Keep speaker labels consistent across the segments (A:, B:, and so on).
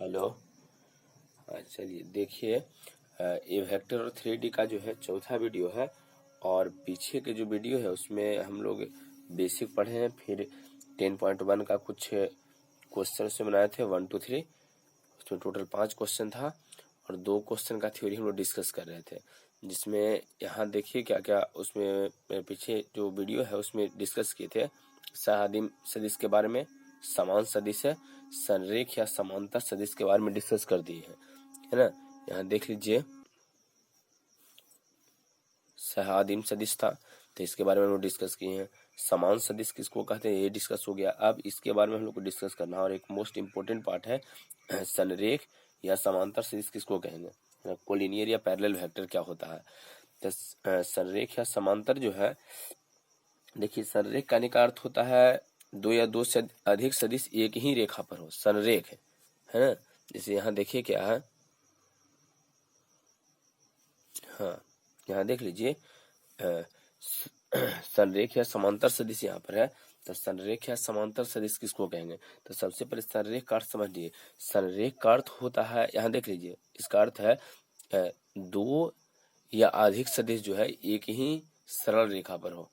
A: Hello. चलिए देखिए, ये वेक्टर और 3D का जो है चौथा वीडियो है और पीछे के जो वीडियो है उसमें हम लोग बेसिक पढ़े हैं। फिर 10.1 का कुछ क्वेश्चन से बनाए थे 1 to 3। उसमें टोटल 5 क्वेश्चन था और 2 क्वेश्चन का थ्योरी हम लोग डिस्कस कर रहे थे, जिसमें यहाँ देखिए क्या क्या उसमें पीछे जो वीडियो है उसमें डिस्कस किए थे। सहादिम सदिश के बारे में, समान सदिश है, संरेख या समांतर सदिश के बारे में डिस्कस कर दिए हैं, है ना। यहाँ देख लीजिए, सहादिम सदिश था तो इसके बारे में हम लोग डिस्कस किए हैं। समान सदिश किसको कहते हैं ये डिस्कस हो गया। अब इसके बारे में हम लोग को डिस्कस करना है और एक मोस्ट इम्पोर्टेंट पार्ट है, संरेख या समांतर सदिश किसको कहेंगे, कोलिनियर या पैरेलल वेक्टर क्या होता है। तो संरेख या समांतर जो है, देखिए संरेख का का अर्थ होता है दो या दो से अधिक सदिश एक ही रेखा पर हो, संरेख है ना। जैसे यहाँ देखिए क्या है, हाँ यहाँ देख लीजिए, संरेख या समांतर सदिश यहाँ पर है। तो संरेख या समांतर सदिश किसको कहेंगे, तो सबसे पहले संरेख का अर्थ समझिए। संरेख का अर्थ होता है, यहाँ देख लीजिए, इसका अर्थ है दो या अधिक सदिश जो है एक ही सरल रेखा पर हो,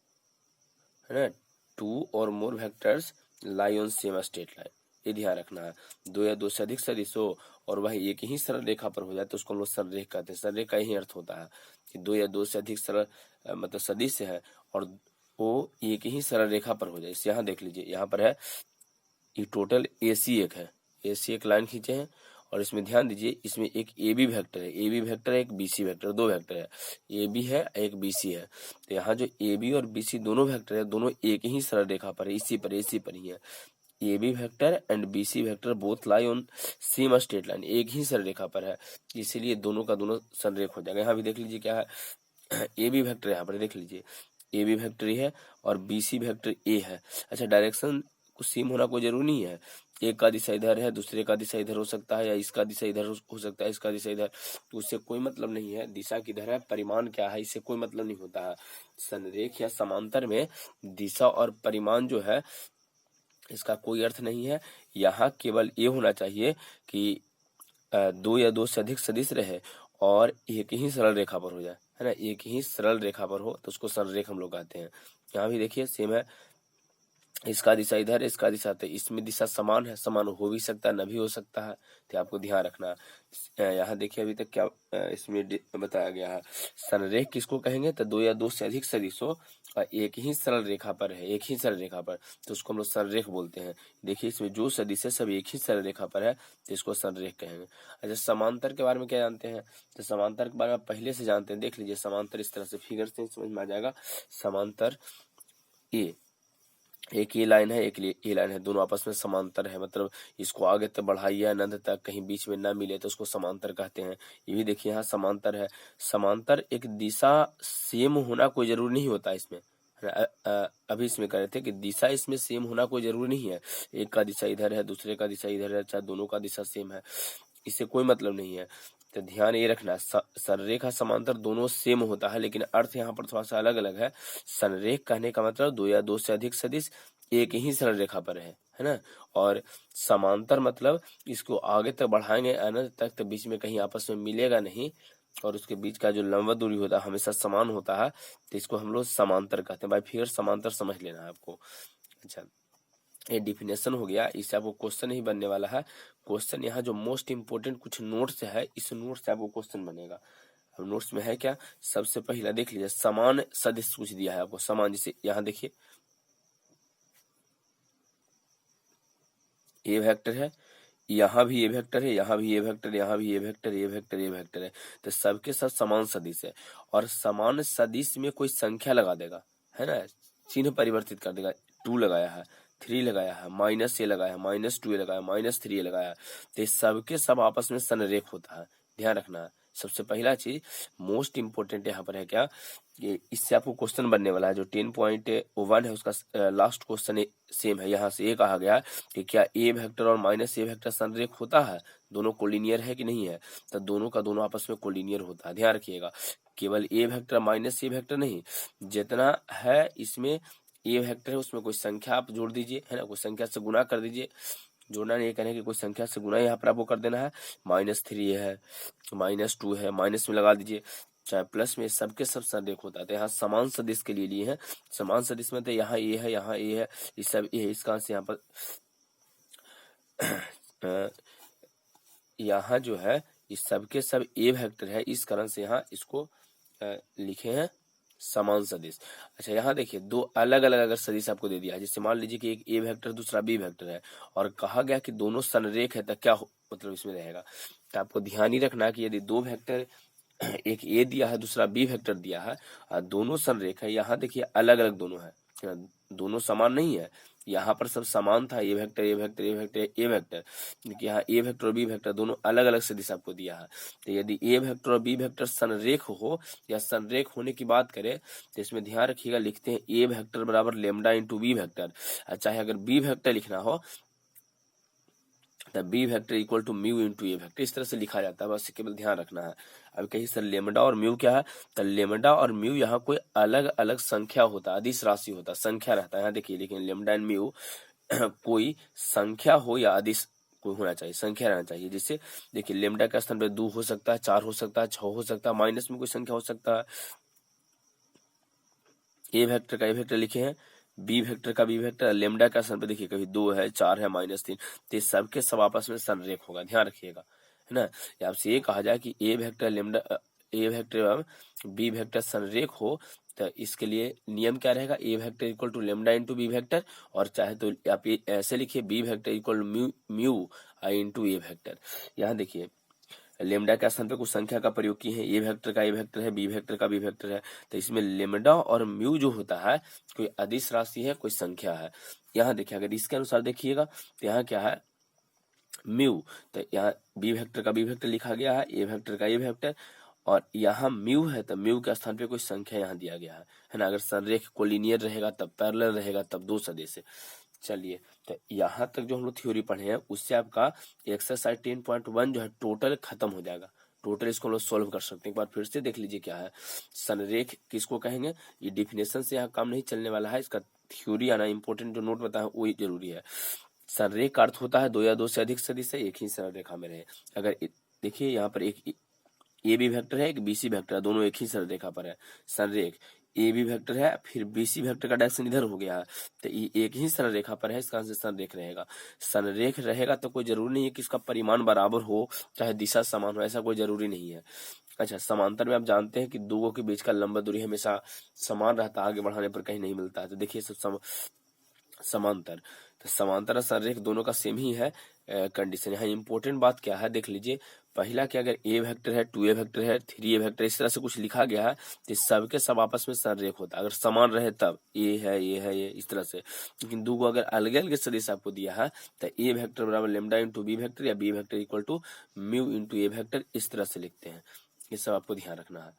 A: है ना। 2 or more vectors lie on same straight line, ये ध्यान रखना है। दो या दो से अधिक सदिश हो और वह एक ही सरल रेखा पर हो जाए तो उसको हम लोग संरेख कहते हैं। संरेख का यही अर्थ होता है कि दो या दो से अधिक सरल मतलब सदिश है और वो एक ही सरल रेखा पर हो जाए। इस यहाँ देख लीजिए, यहाँ पर है ये टोटल AC1 है, AC1 लाइन खींचे हैं और इसमें ध्यान दीजिए, इसमें एक AB वेक्टर है, AB वेक्टर है, एक BC वेक्टर, दो वेक्टर है, AB है एक BC है। तो यहाँ जो AB और BC दोनों वेक्टर है, दोनों एक ही सरल रेखा पर है, इसी पर AC पर ही है। AB vector and BC vector both lie on same straight line, एक ही सरल रेखा पर है, इसीलिए दोनों का दोनों संरेख हो जाएगा। यहाँ भी देख लीजिए क्या है, AB वेक्टर यहाँ पर देख लीजिए, AB वेक्टर है और BC वेक्टर A है। अच्छा, डायरेक्शन कुछ सेम होना कोई जरूरी नहीं है, एक का दिशा इधर है, दूसरे का दिशा इधर हो सकता है, या इसका दिशा इधर हो सकता है, इसका दिशा इधर, तो उससे कोई मतलब नहीं है। दिशा किधर है, परिमाण क्या है, इससे कोई मतलब नहीं होता है। संरेख या समांतर में दिशा और परिमाण जो है इसका कोई अर्थ नहीं है। यहाँ केवल ये होना चाहिए कि दो या दो से अधिक सदिश रहे और एक ही सरल रेखा पर हो जाए, है ना। एक ही सरल रेखा पर हो तो उसको संरेख हम लोग कहते हैं। यहाँ भी देखिए सेम है, इसका दिशा इधर है, इसका दिशा, तो इसमें दिशा समान है, समान हो भी सकता है, न भी हो सकता है, तो आपको ध्यान रखना है। यहाँ देखिए अभी तक क्या इसमें बताया गया है। संरेख किसको कहेंगे, तो दो या दो से अधिक सदिश हो और एक ही सरल रेखा पर है, एक ही सरल रेखा पर, तो उसको हम लोग संरेख बोलते हैं। देखिए इसमें जो सदिश है सब एक ही सरल रेखा पर है तो इसको संरेख कहेंगे। अच्छा, समांतर के बारे में क्या जानते हैं, तो समांतर के बारे में पहले से जानते हैं, देख लीजिए समांतर इस तरह से फिगर से समझ में आ जाएगा। समांतर एक ये लाइन है, एक ये लाइन है, दोनों आपस में समांतर है, मतलब इसको आगे तक बढ़ाइए अनंत तक, कहीं बीच में ना मिले तो उसको समांतर कहते हैं। ये भी देखिए यहाँ समांतर है। समांतर एक दिशा सेम होना कोई जरूरी नहीं होता इसमें, अभी इसमें कह रहे थे कि दिशा इसमें सेम होना कोई जरूरी नहीं है। एक का दिशा इधर है, दूसरे का दिशा इधर है, चाहे दोनों का दिशा सेम है, इससे कोई मतलब नहीं है। तो ध्यान ये रखना, संरेखा समांतर दोनों सेम होता है, लेकिन अर्थ यहाँ पर थोड़ा सा अलग अलग है। संरेख कहने का मतलब दो या दो से अधिक सदिश एक ही सरल रेखा पर है ना। और समांतर मतलब इसको आगे तक बढ़ाएंगे अनंत तक तो बीच में कहीं आपस में मिलेगा नहीं और उसके बीच का जो लंबा दूरी होता है हमेशा समान होता है, तो इसको हम लोग समांतर कहते हैं। भाई फिर समांतर समझ लेना है आपको। अच्छा, ये डिफिनेशन हो गया, इससे आपको क्वेश्चन ही बनने वाला है। क्वेश्चन यहाँ जो मोस्ट इंपोर्टेंट कुछ नोट्स है, इस नोट्स से आपको क्वेश्चन बनेगा। अब नोट्स में है क्या, सबसे पहला देख लीजिए, समान सदिश कुछ दिया है आपको, समान, जैसे यहाँ देखिए ये वेक्टर है, यहाँ भी ये वेक्टर है, यहाँ भी ये वेक्टर, यहाँ भी ये वेक्टर, ये वेक्टर, ये वेक्टर है, तो सबके सब समान सदिश है। और समान सदिश में कोई संख्या लगा देगा, है ना, चिन्ह परिवर्तित कर देगा। 2 लगाया है, 3 लगाया है, -a लगाया है, -2a लगाया, -3a लगाया है, तो सबके सब आपस में संरेख होता है, ध्यान रखना है। सबसे पहला चीज मोस्ट इंपोर्टेंट यहाँ पर है क्या, ये इससे आपको क्वेश्चन बनने वाला है। जो 10.1 है उसका लास्ट क्वेश्चन सेम है। यहाँ से ये कहा गया कि क्या ए वेक्टर और -a वेक्टर संरेख होता है, दोनों कोलिनियर है कि नहीं है, तो दोनों का दोनों आपस में कोलिनियर होता है। ध्यान रखिएगा, केवल ए वेक्टर -a वेक्टर नहीं, जितना है इसमें ए वेक्टर है उसमें कोई संख्या आप जोड़ दीजिए, है ना, कोई संख्या से गुना कर दीजिए, जोड़ना नहीं, कहने की कोई संख्या से गुना यहाँ पर आपको कर देना है। -3 है, -2 है, माइनस में लगा दीजिए, चाहे प्लस में, सबके सब संरेख होता है। तो यहाँ समान सदिश के लिए लिए हैं। समान सदिश में तो यहाँ ए है, यहाँ ए है, ये सब ए है, इसका से यहाँ पर यहाँ जो है इस सबके सब ए वेक्टर है, इस कारण से यहाँ इसको लिखे हैं समान सदिश। अच्छा यहाँ देखिए, दो अलग अलग अगर सदिश आपको दे दिया है, जैसे मान लीजिए कि एक ए वेक्टर दूसरा बी वेक्टर है, और कहा गया कि दोनों संरेख है, तो क्या मतलब इसमें रहेगा। तो आपको ध्यान ही रखना कि यदि दो वेक्टर, एक ए दिया है दूसरा बी वेक्टर दिया है, और दोनों संरेख है, यहाँ देखिए अलग अलग दोनों है, दोनों समान नहीं है। यहाँ पर सब समान था, A vector A vector A vector A vector, लेकिन यहाँ ए वेक्टर और बी वेक्टर दोनों अलग अलग सदिश आपको दिया है। तो यदि ए वेक्टर और बी वेक्टर संरेख हो या संरेख होने की बात करें, तो इसमें ध्यान रखिएगा, लिखते हैं ए वेक्टर बराबर लेमडा इंटू बी वेक्टर। चाहे अगर बी वेक्टर लिखना हो तो B vector equal to mu into A vector, इस तरह से लिखा जाता है, बस केवल ध्यान रखना है। अब कहीं सर लेमडा और म्यू क्या है, तो लेमडा और म्यू यहाँ कोई अलग अलग संख्या होता है, अदिश राशि होता है, संख्या रहता है यहाँ देखिए, लेकिन लेमडा एंड म्यू कोई संख्या हो या अदिश कोई होना चाहिए, संख्या रहना चाहिए। जैसे देखिए लेमडा का स्थान पे 2 हो सकता है, 4 हो सकता है, 6 हो सकता है, माइनस में कोई संख्या हो सकता है। ए वेक्टर का ए वेक्टर लिखे हैं, बी वेक्टर का बी वेक्टर, लेमडा का स्थान पे देखिए कभी 2 है, 4 है, -3, तो सबके सब आपस में संरेख होगा, ध्यान रखिएगा, है ना। आपसे ये कहा जाए कि A vector lambda A vector B vector संरेख हो, तो इसके लिए नियम क्या रहेगा, A vector equal to lambda into B vector, और चाहे तो आप ऐसे लिखिए B vector equal mu into A vector. यहाँ देखिए लेमडा के स्थान पे कुछ संख्या का प्रयोग किए हैं, ए वेक्टर का ए वेक्टर है, बी वेक्टर का बी वेक्टर है, तो इसमें लेमडा और म्यू जो होता है कोई अदिश राशि है, कोई संख्या है। यहाँ देखिए अगर इसके अनुसार देखिएगा तो यहाँ क्या है म्यू, तो यहाँ बी वेक्टर का बी वेक्टर लिखा गया है, ए वेक्टर का ए वेक्टर, और यहाँ म्यू है तो म्यू के स्थान पे कोई संख्या यहाँ दिया गया है ना। अगर संरेख कोलिनियर रहेगा तब पैरेलल रहेगा, तब दो सदिश है। चलिए तो यहाँ तक जो हम लोग थ्योरी पढ़े हैं उससे आपका एक्सरसाइज 10.1 जो है टोटल खत्म हो जाएगा। टोटल इसको हम लोग सोल्व कर सकते हैं। एक बार फिर से देख लीजिए क्या है संरेख किसको कहेंगे। ये डिफिनेशन से यहाँ काम नहीं चलने वाला है, इसका थ्योरी आना इंपॉर्टेंट, जो नोट बताया वही जरूरी है। संरेख का अर्थ होता है दो या दो से अधिक सदिश एक ही संरेखा में रहे। अगर देखिए यहाँ पर एक ए बी वेक्टर है, एक बी सी वेक्टर है, दोनों एक ही संरेखा पर है। संरेख ए बी वेक्टर है, फिर बी सी वेक्टर का डायरेक्शन इधर हो गया है, तो ये एक ही संरेखा पर है, इसका आंसर संरेख रहेगा। संरेख रहेगा तो कोई जरूरी नहीं है कि इसका परिमाण बराबर हो, चाहे दिशा समान हो, ऐसा कोई जरूरी नहीं है। अच्छा समांतर में आप जानते हैं कि दो के बीच का लंबा दूरी हमेशा समान रहता है, आगे बढ़ाने पर कहीं नहीं मिलता है। तो देखिए सब समांतर, तो समांतर और संरेख दोनों का सेम ही है कंडीशन। यहाँ इंपॉर्टेंट बात क्या है देख लीजिए, पहला कि अगर ए वेक्टर है, 2a वेक्टर है, 3a वेक्टर, इस तरह से कुछ लिखा गया है तो सबके सब आपस में संरेख होता है। अगर समान रहे तब ए है ये इस तरह से। लेकिन दो अगर अलग अलग सदिश आपको दिया है तो ए वेक्टर बराबर लेमडा इंटू बी वेक्टर या B vector equal to mu into A vector, इस तरह से लिखते हैं। ये सब आपको ध्यान रखना है।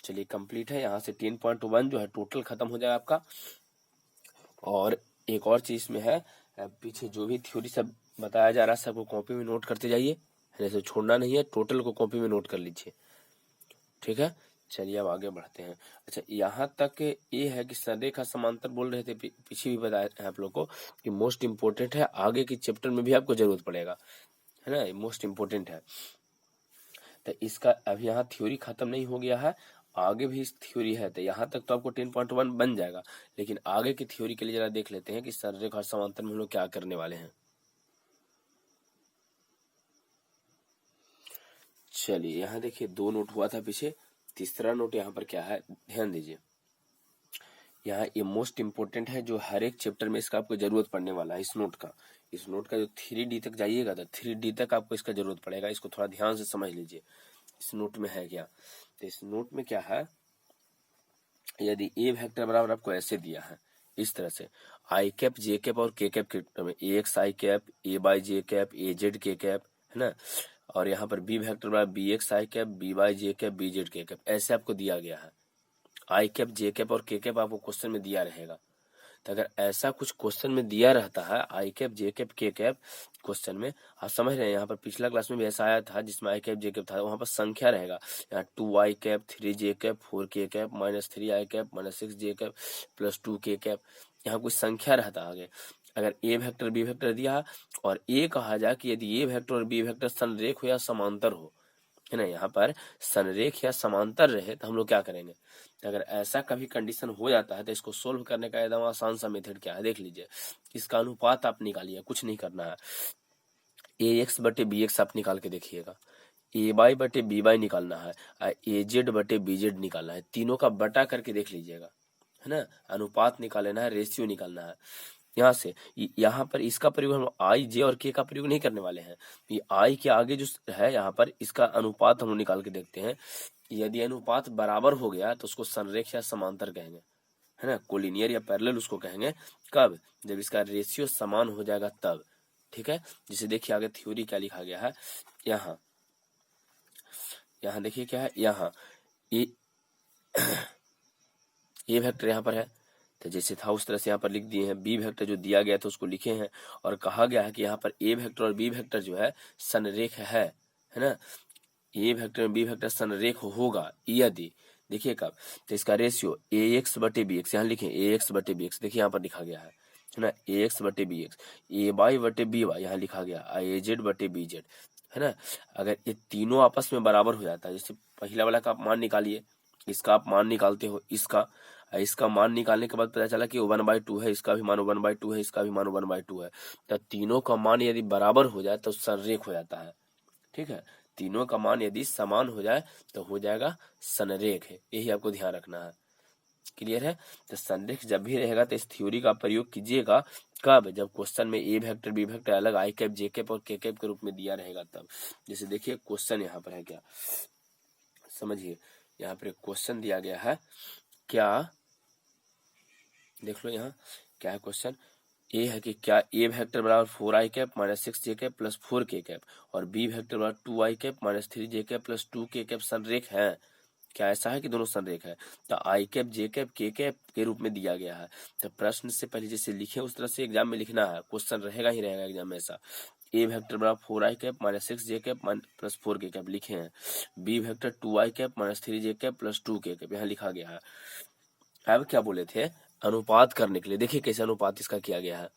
A: चलिए कंप्लीट है। यहाँ से 10.1 जो है टोटल खत्म हो जाएगा आपका। और एक और चीज में है, पीछे जो भी थ्योरी सब बताया जा रहा है सबको कॉपी में नोट करते जाइए, ऐसे छोड़ना नहीं है, टोटल को कॉपी में नोट कर लीजिए, ठीक है। चलिए अब आगे बढ़ते हैं। अच्छा यहाँ तक ये है कि संरेखा समांतर बोल रहे थे, पीछे भी बताया है आप लोग को कि मोस्ट इम्पोर्टेंट है, आगे की चैप्टर में भी आपको जरूरत पड़ेगा, है ना, मोस्ट इम्पोर्टेंट है। तो इसका अभी यहाँ थ्योरी खत्म नहीं हो गया है, आगे भी इस थ्योरी है। तो यहाँ तक तो आपको 10.1 बन जाएगा, लेकिन आगे की थ्योरी के लिए जरा देख लेते हैं कि संरेखा और समांतर में हम लोग क्या करने वाले हैं। चलिए यहाँ देखिए 2 नोट हुआ था पीछे, तीसरा नोट यहाँ पर क्या है ध्यान दीजिए। यहाँ ये मोस्ट इम्पोर्टेंट है, जो हर एक चैप्टर में इसका आपको जरूरत पड़ने वाला है। इस नोट का जो 3D तक जाइएगा तो 3D तक आपको इसका जरूरत पड़ेगा। इसको थोड़ा ध्यान से समझ लीजिए इस नोट में है क्या। तो इस नोट में क्या है, यदि ए वेक्टर बराबर आपको ऐसे दिया है इस तरह से, आई कैप जे कैप और के कैप के में A X I cap, A Y J cap, A Z K cap, है ना। और यहाँ पर बी वेक्टर बराबर B X I cap, B Y J cap, B Z K cap, ऐसे आपको दिया गया है। आई कैप जे कैप और के कैप आपको क्वेश्चन में दिया रहेगा। तो अगर ऐसा कुछ क्वेश्चन में दिया रहता है, आई cap J cap K cap question में, आप समझ रहे हैं, यहाँ पर पिछला क्लास में भी ऐसा आया था जिसमें आई कैप जे कैप था, वहां पर संख्या रहेगा। यहाँ 2 आई कैप, 3 जे कैप, 4 के कैप, -3 आई कैप, -6 जे कैप, +2 के कैप, यहाँ कुछ संख्या रहता आगे। अगर ए वेक्टर बी वेक्टर दिया और ये कहा जाए कि यदि ए वेक्टर और बी वेक्टर संरेख हो या समांतर हो, है ना, यहाँ पर संरेख या समांतर रहे तो हम लोग क्या करेंगे। अगर ऐसा कभी कंडीशन हो जाता है तो इसको सोल्व करने का एकदम आसान सा मेथड क्या है, देख लीजिए। इसका अनुपात आप निकालिए, कुछ नहीं करना है। ए एक्स बटे बी एक्स आप निकाल के देखिएगा, ए वाई बटे बी वाई निकालना है, ए जेड बटे बी जेड निकालना है। तीनों का बटा करके देख लीजिएगा, है ना, अनुपात निकाल लेना है, रेशियो निकालना है। यहाँ से यहाँ पर इसका प्रयोग हम आई जे और के का प्रयोग नहीं करने वाले हैं। ये आई के आगे जो है यहाँ पर इसका अनुपात हम लोग निकाल के देखते हैं। यदि अनुपात बराबर हो गया तो उसको संरेख या समांतर कहेंगे, है ना, कोलिनियर या पैरेलल उसको कहेंगे। कब? जब इसका रेशियो समान हो जाएगा तब, ठीक है। जिसे देखिए आगे थ्योरी क्या लिखा गया है, यहाँ देखिए क्या है, यहाँ ए वेक्टर यहाँ पर है तो जैसे था उस तरह से यहाँ पर लिख दिए हैं। बी वेक्टर जो दिया गया था उसको लिखे हैं और कहा गया है कि यहाँ पर ए वेक्टर और बी वेक्टर जो है संरेख है ना। ए वेक्टर और बी वेक्टर संरेख होगा यदि, देखिए कब, तो इसका रेशियो ए एक्स बटे बी एक्स, यहाँ लिखे ए एक्स बटे बी एक्स, देखिए यहाँ पर लिखा गया है ना, ए एक्स बटे बी एक्स, ए वाई बटे बी वाई, यहाँ लिखा गया ए जेड बटे बी जेड, है ना। अगर ये तीनों आपस में बराबर हो जाता है, जैसे पहला वाला का आप मान निकालिए, इसका आप मान निकालते हो, इसका मान निकालने के बाद पता चला कि 1/2 है, इसका भी मान 1/2 है, इसका भी मान 1/2 है, तो तीनों का मान यदि बराबर हो जाए तो संरेख हो जाता है, ठीक है। तीनों का मान यदि समान हो जाए तो हो जाएगा संरेख है, यही आपको ध्यान रखना है। क्लियर है? तो संरेख जब भी रहेगा तो इस थ्योरी का प्रयोग कीजिएगा। कब? जब क्वेश्चन में ए वेक्टर बी वेक्टर अलग आई कैप जे कैप और के कैप के रूप में दिया रहेगा तब। जैसे देखिए क्वेश्चन यहाँ पर है, क्या समझिए, यहाँ पर एक क्वेश्चन दिया गया है, क्या देख लो यहाँ क्या है क्वेश्चन। ए है कि क्या ए वेक्टर बराबर 4i cap minus 6j cap plus 4k cap और बी वेक्टर बराबर 2i cap minus 3j cap plus 2k cap संरेख है। क्या ऐसा है कि दोनों संरेख है? तो I cap J cap K cap के रूप में दिया गया है। तो प्रश्न से पहले जैसे लिखे उस तरह से एग्जाम में लिखना है, क्वेश्चन रहेगा ही रहेगा एग्जाम में ऐसा। ए वेक्टर बराबर 4i cap minus 6j cap plus 4k cap लिखे हैं। B vector 2i cap minus 3j cap plus 2k cap यहाँ लिखा गया है। अब क्या बोले थे, अनुपात करने के लिए। देखिए कैसे अनुपात इसका किया गया है।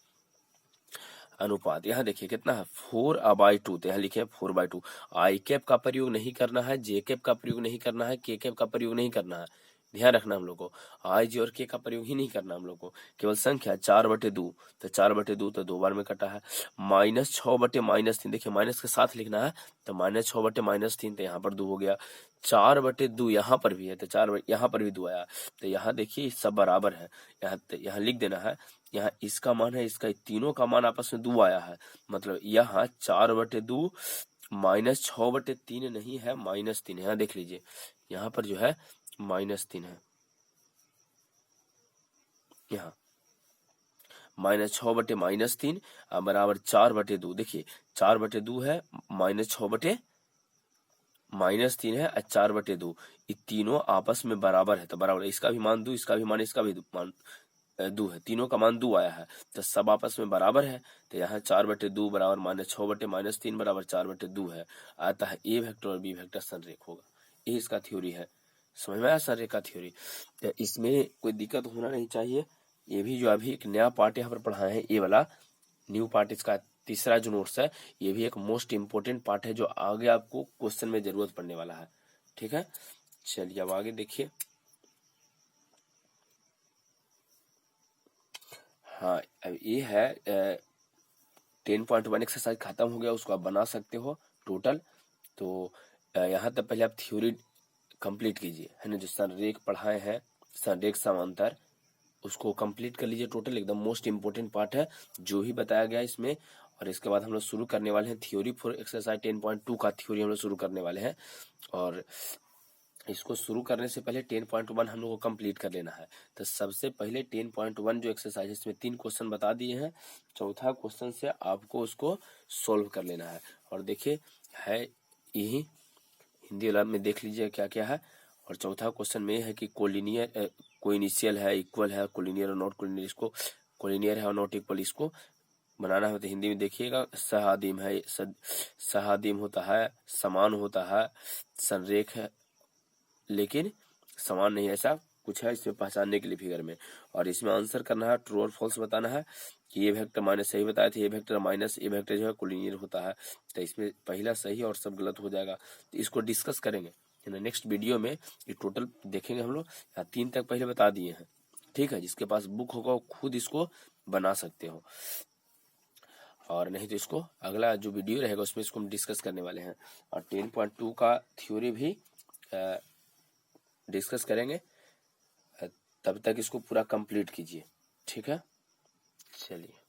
A: अनुपात यहाँ देखिए कितना है, 4/2, तो यहाँ लिखे 4/2। आई कैप का प्रयोग नहीं करना है, जे कैप का प्रयोग नहीं करना है, के कैप का प्रयोग नहीं करना है, ध्यान रखना हम लोग को। आई जे और के का प्रयोग ही नहीं करना हम लोग को, केवल संख्या 4/2, तो 4/2 तो 2 बार में कटा है। -6/-3, देखिए माइनस के साथ लिखना है, तो -6/-3, तो यहाँ पर 2 हो गया। 4/2 यहाँ पर भी है, तो 4 यहाँ पर भी 2 आया, तो यहाँ देखिए सब बराबर है। यहाँ लिख देना है, यहाँ इसका मान है, इसका तीनों का मान आपस में 2 आया है, मतलब यहाँ 4/2 -6/3 नहीं है, -3। यहाँ देख लीजिए, यहाँ पर जो है -3 है, यहाँ -6/-3 बराबर 4/2। देखिए 4/2 है, -6/-3 है और 4/2, ये तीनों आपस में बराबर है, तो बराबर इसका भी मान 2, इसका भी मान 2 है, तीनों का मान 2 आया है, तो सब आपस में बराबर है। तो यहाँ 4/2 बराबर -6/-3 बराबर 4/2 है, आता है ए वेक्टर और बी वेक्टर संरेख होगा। ये इसका थ्योरी है, समझ में आया संरेख का थ्योरी। तो इसमें कोई दिक्कत होना नहीं चाहिए। ये भी जो अभी एक नया पार्ट यहाँ पर पढ़ाए हैं, ये वाला न्यू पार्ट, इसका तीसरा जो नोट्स है, ये भी एक मोस्ट इम्पोर्टेंट पार्ट है जो आगे आपको क्वेश्चन में जरूरत पड़ने वाला है, ठीक है। चलिए अब आगे देखिए। हाँ अब ये है 10.1 एक्सरसाइज खत्म हो गया, उसको आप बना सकते हो टोटल। तो यहाँ तक पहले आप थ्योरी कंप्लीट कीजिए, है ना, जो संरेख पढ़ाए हैं, संरेख समांतर, उसको कंप्लीट कर लीजिए टोटल, एकदम मोस्ट इम्पोर्टेंट पार्ट है जो ही बताया गया इसमें। और इसके बाद हम लोग शुरू करने वाले हैं थ्योरी फॉर एक्सरसाइज 10.2 का थ्योरी हम लोग शुरू करने वाले हैं। और इसको शुरू करने से पहले 10.1 हम लोग को कंप्लीट कर लेना है। तो सबसे पहले 10.1 जो एक्सरसाइज है, इसमें 3 क्वेश्चन बता दिए हैं, चौथा क्वेश्चन से आपको उसको सोल्व कर लेना है। और देखिए है यही, हिंदी वाला में देख लीजिए क्या क्या है। और चौथा क्वेश्चन में है कि कोलिनियर कोइनिशियल है, इक्वल है, कोलिनियर और नॉट कोलिनियर, इसको कोलिनियर है और नॉट इक्वल, इसको बनाना है। तो हिंदी में देखिएगा, सहादिम है, सहादिम होता है, समान होता है, संरेख है लेकिन समान नहीं, ऐसा कुछ है इसमें पहचानने के लिए फिगर में, और इसमें आंसर करना है, ट्रू और फॉल्स बताना है कि ये वेक्टर माइनस सही बताए थे, ये वेक्टर माइनस ये वेक्टर जो है कोलिनियर होता है, तो इसमें पहला सही और सब गलत हो जाएगा। तो इसको डिस्कस करेंगे नेक्स्ट वीडियो में, ये टोटल देखेंगे हम लोग। 3 तक पहले बता दिए हैं, ठीक है। जिसके पास बुक होगा वो खुद इसको बना सकते हो, और नहीं तो इसको अगला जो वीडियो रहेगा उसमें इसको हम डिस्कस करने वाले हैं, और 10.2 का थ्योरी भी डिस्कस करेंगे। तब तक इसको पूरा कंप्लीट कीजिए, ठीक है। चलिए।